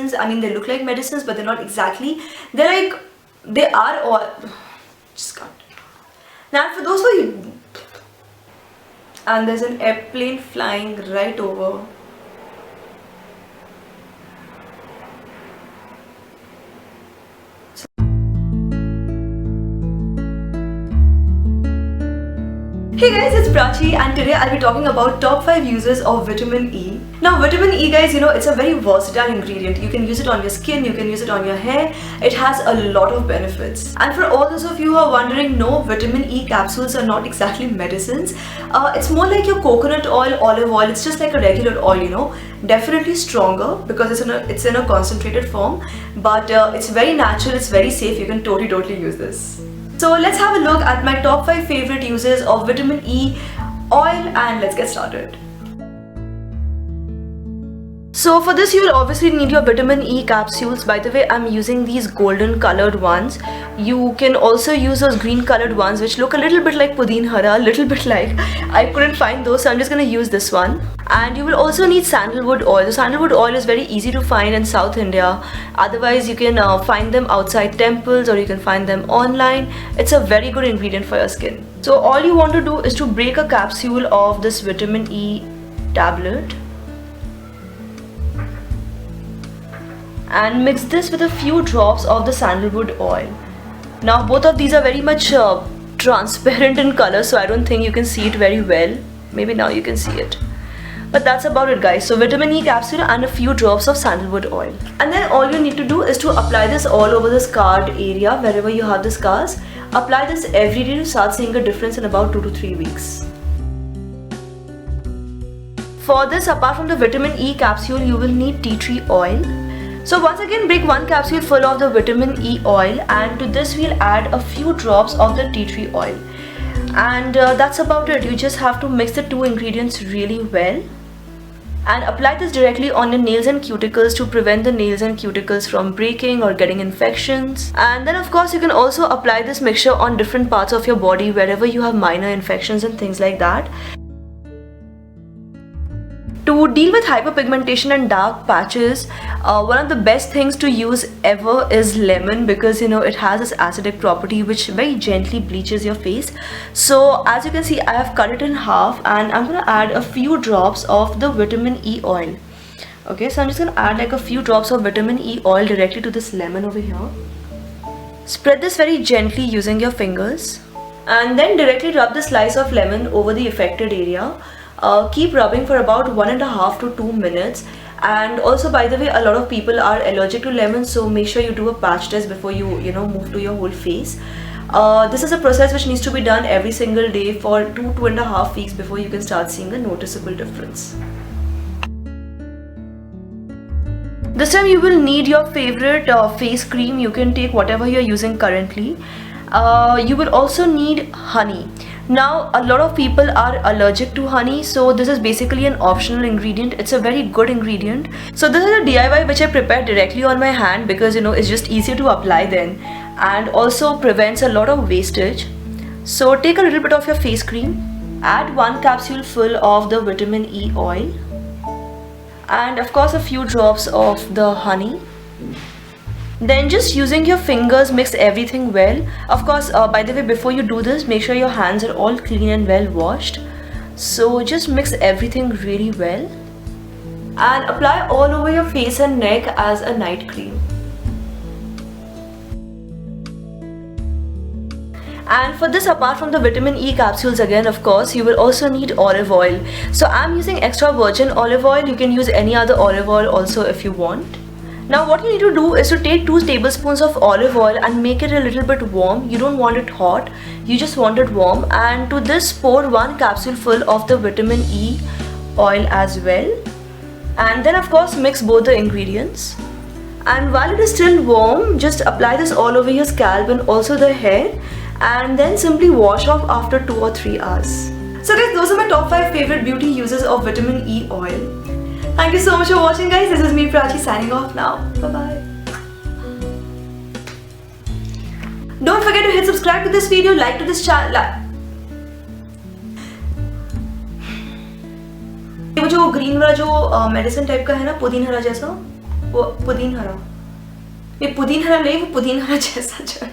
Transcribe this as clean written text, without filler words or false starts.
medicines. I mean, they look like medicines, but they're not exactly. They're like, they are all, just can't. Now for those who you, and there's an airplane flying right over. Hey guys, it's Prachi and today I'll be talking about top 5 uses of vitamin E. Now vitamin E guys, it's a very versatile ingredient. You can use it on your skin, you can use it on your hair. It has a lot of benefits. And for all those of you who are wondering, no, vitamin E capsules are not exactly medicines. It's more like your coconut oil, olive oil. It's just like a regular oil, Definitely stronger because it's in a concentrated form. But it's very natural, it's very safe. You can totally use this. So let's have a look at my top 5 favorite uses of vitamin E oil and let's get started. So for this you will obviously need your vitamin E capsules. By the way, I'm using these golden colored ones. You can also use those green colored ones which look a little bit like Pudin Hara, a little bit like. I couldn't find those, so I'm just going to use this one. And you will also need sandalwood oil. The sandalwood oil is very easy to find in South India. Otherwise you can find them outside temples or you can find them online. It's a very good ingredient for your skin. So all you want to do is to break a capsule of this vitamin E tablet and mix this with a few drops of the sandalwood oil. Now both of these are very much transparent in color, so I don't think you can see it very well. Maybe now you can see it. But that's about it guys. So vitamin E capsule and a few drops of sandalwood oil. And then all you need to do is to apply this all over the scarred area wherever you have the scars. Apply this every day to start seeing a difference in about 2 to 3 weeks. For this, apart from the vitamin E capsule, you will need tea tree oil. So once again, break one capsule full of the vitamin E oil and to this we'll add a few drops of the tea tree oil. And that's about it. You just have to mix the two ingredients really well and apply this directly on your nails and cuticles to prevent the nails and cuticles from breaking or getting infections. And then of course you can also apply this mixture on different parts of your body wherever you have minor infections and things like that. To deal with hyperpigmentation and dark patches, one of the best things to use ever is lemon because it has this acidic property which very gently bleaches your face. So as you can see, I have cut it in half and I'm going to add a few drops of the vitamin E oil. Okay, so I'm just going to add like a few drops of vitamin E oil directly to this lemon over here. Spread this very gently using your fingers and then directly rub the slice of lemon over the affected area. Keep rubbing for about 1.5 to 2 minutes. And also, by the way, a lot of people are allergic to lemon, so make sure you do a patch test before you move to your whole face. This is a process which needs to be done every single day for 2.5 weeks before you can start seeing a noticeable difference. This time you will need your favorite face cream. You can take whatever you're using currently. You will also need honey. Now a lot of people are allergic to honey, so this is basically an optional ingredient. It's a very good ingredient. So this is a DIY which I prepared directly on my hand because it's just easier to apply then and also prevents a lot of wastage. So take a little bit of your face cream, add 1 capsule full of the vitamin E oil and of course a few drops of the honey. Then just using your fingers mix everything well. Of course, by the way, before you do this, make sure your hands are all clean and well washed. So just mix everything really well and apply all over your face and neck as a night cream. And for this, apart from the vitamin E capsules, again of course you will also need olive oil. So I'm using extra virgin olive oil. You can use any other olive oil also if you want. Now what you need to do is to take 2 tablespoons of olive oil and make it a little bit warm. You don't want it hot, you just want it warm. And to this pour 1 capsule full of the vitamin E oil as well. And then of course mix both the ingredients. And while it is still warm, just apply this all over your scalp and also the hair. And then simply wash off after 2 or 3 hours. So guys, those are my top 5 favorite beauty uses of vitamin E oil. Thank you so much for watching guys. This is me Prachi signing off now. Bye bye. Don't forget to hit subscribe to this video, like to this channel. वो जो green वाला जो medicine type का है ना, पुदीन हरा जैसा, वो पुदीन हरा, ये पुदीन हरा नहीं, वो पुदीन हरा जैसा जो है।